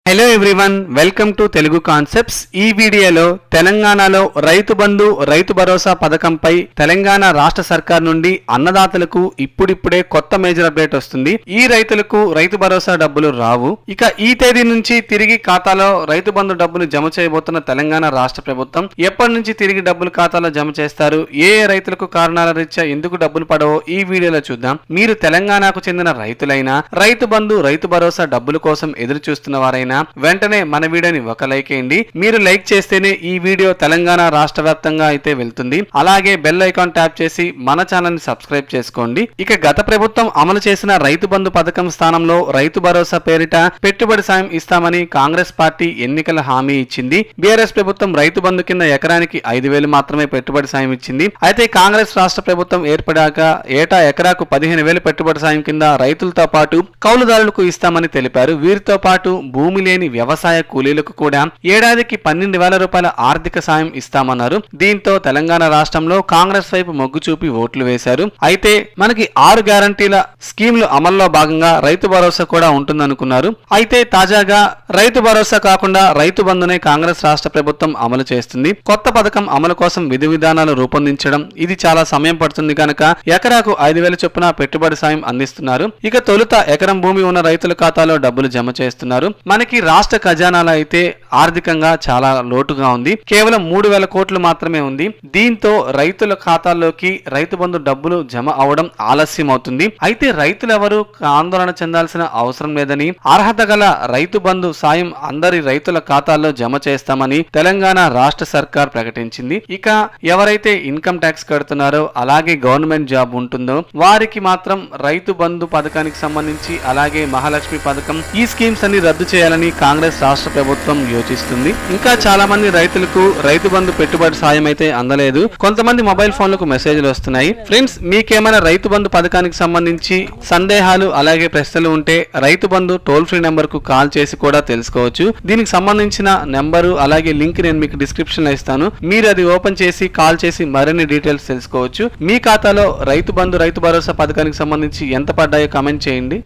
Hello everyone, welcome to Telugu concepts. ఈ వీడియోలో తెలంగాణలో రైతు బంధు రైతు భరోసా పథకంపై తెలంగాణ రాష్ట్ర సర్కార్ నుండి అన్నదాతలకు ఇప్పుడిప్పుడే కొత్త మేజర్ అప్డేట్ వస్తుంది. ఈ రైతులకు రైతు భరోసా డబ్బులు రావు. ఇక ఈ తేదీ నుంచి తిరిగి ఖాతాలో రైతు బంధు డబ్బులు జమ చేయబోతున్న తెలంగాణ రాష్ట్ర ప్రభుత్వం ఎప్పటి నుంచి తిరిగి డబ్బులు ఖాతాలో జమ చేస్తారు, ఏ రైతులకు కారణాల రీత్యా ఎందుకు డబ్బులు పడవో ఈ వీడియోలో చూద్దాం. మీరు తెలంగాణకు చెందిన రైతులైనా, రైతు బంధు రైతు భరోసా డబ్బుల కోసం ఎదురు చూస్తున్న వారైనా వెంటనే మన వీడియోని ఒక లైక్ వేయండి. మీరు లైక్ చేస్తేనే ఈ వీడియో తెలంగాణ రాష్ట్ర వ్యాప్తంగా అయితే వెళ్తుంది. అలాగే బెల్ ఐకాన్ ట్యాప్ చేసి మన ఛానల్ ని సబ్స్క్రైబ్ చేసుకోండి. ఇక గత ప్రభుత్వం అమలు చేసిన రైతు బంధు పథకం స్థానంలో రైతు భరోసా పేరిట పెట్టుబడి సాయం ఇస్తామని కాంగ్రెస్ పార్టీ ఎన్నికల హామీ ఇచ్చింది. బీఆర్ఎస్ ప్రభుత్వం రైతు బంధు కింద ఎకరానికి 5,000 మాత్రమే పెట్టుబడి సాయం ఇచ్చింది. అయితే కాంగ్రెస్ రాష్ట్ర ప్రభుత్వం ఏర్పడాక ఏటా ఎకరాకు 15,000 పెట్టుబడి సాయం కింద రైతులతో పాటు కౌలుదారులకు ఇస్తామని తెలిపారు. వీరితో పాటు భూమి లేని వ్యవసాయ కూలీలకు కూడా ఏడాదికి 12,000 రూపాయల ఆర్థిక సాయం ఇస్తామన్నారు. దీంతో తెలంగాణ రాష్ట్రంలో కాంగ్రెస్ వైపు మొగ్గు చూపి ఓట్లు వేశారు. అయితే మనకి 6 గ్యారంటీల స్కీమ్లు అమల్లో భాగంగా రైతు భరోసా కూడా ఉంటుందనుకున్నారు. అయితే తాజాగా రైతు భరోసా కాకుండా రైతు బంధునే కాంగ్రెస్ రాష్ట్ర ప్రభుత్వం అమలు చేస్తుంది. కొత్త పథకం అమలు కోసం విధి విధానాలు రూపొందించడం ఇది చాలా సమయం పడుతుంది కనుక ఎకరాకు 5,000 చొప్పున పెట్టుబడి సాయం అందిస్తున్నారు. ఇక తొలుత ఎకరం భూమి ఉన్న రైతుల ఖాతాలో డబ్బులు జమ చేస్తున్నారు. మనకి రాష్ట్ర ఖజానాలో అయితే ఆర్థికంగా చాలా లోటుగా ఉంది. కేవలం 3,000 కోట్లు మాత్రమే ఉంది. దీంతో రైతుల ఖాతాల్లోకి రైతు బంధు డబ్బులు జమ అవడం ఆలస్యం అవుతుంది. అయితే రైతులెవరూ ఆందోళన చెందాల్సిన అవసరం లేదని, అర్హత గల రైతు బంధు సాయం అందరి రైతుల ఖాతాల్లో జమ చేస్తామని తెలంగాణ రాష్ట్ర సర్కార్ ప్రకటించింది. ఇక ఎవరైతే ఇన్కమ్ ట్యాక్స్ కడుతున్నారో, అలాగే గవర్నమెంట్ జాబ్ ఉంటుందో వారికి మాత్రం రైతు బంధు పథకానికి సంబంధించి, అలాగే మహాలక్ష్మి పథకం, ఈ స్కీమ్స్ అన్ని రద్దు చేయాలని కాంగ్రెస్ రాష్ట్ర ప్రభుత్వం యోచిస్తుంది. ఇంకా చాలా మంది రైతులకు రైతు బంధు పెట్టుబడి సాయం అయితే అందలేదు. కొంతమంది మొబైల్ ఫోన్లకు మెసేజ్లు వస్తున్నాయి. ఫ్రెండ్స్, మీకేమైనా రైతు బంధు పథకానికి సంబంధించి సందేహాలు అలాగే ప్రశ్నలు ఉంటే Rythu Bandhu toll free number కు కాల్ చేసి కూడా తెలుసుకోవచ్చు. దీనికి సంబంధించిన నెంబరు అలాగే లింక్ నేను మీకు డిస్క్రిప్షన్ లో ఇస్తాను. మీరు అది ఓపెన్ చేసి కాల్ చేసి మరిన్ని డీటెయిల్స్ తెలుసుకోవచ్చు. మీ ఖాతాలో రైతు బంధు రైతు భరోసా పథకానికి సంబంధించి ఎంత పడ్డాయో కామెంట్ చేయండి.